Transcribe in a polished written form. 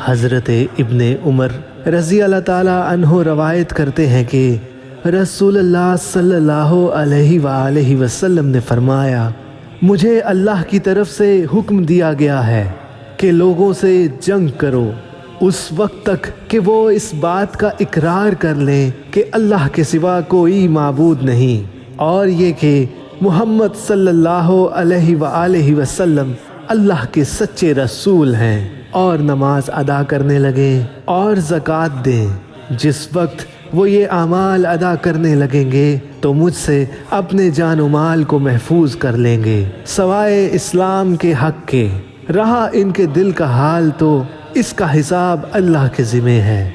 حضرت ابن عمر رضی اللہ تعالی عنہ روایت کرتے ہیں کہ رسول اللہ صلی اللہ علیہ وآلہ وسلم نے فرمایا، مجھے اللہ کی طرف سے حکم دیا گیا ہے کہ لوگوں سے جنگ کرو اس وقت تک کہ وہ اس بات کا اقرار کر لیں کہ اللہ کے سوا کوئی معبود نہیں، اور یہ کہ محمد صلی اللہ علیہ وآلہ وسلم اللہ کے سچے رسول ہیں، اور نماز ادا کرنے لگیں اور زکوٰۃ دیں۔ جس وقت وہ یہ اعمال ادا کرنے لگیں گے تو مجھ سے اپنے جان و مال کو محفوظ کر لیں گے سوائے اسلام کے حق کے۔ رہا ان کے دل کا حال تو اس کا حساب اللہ کے ذمہ ہے۔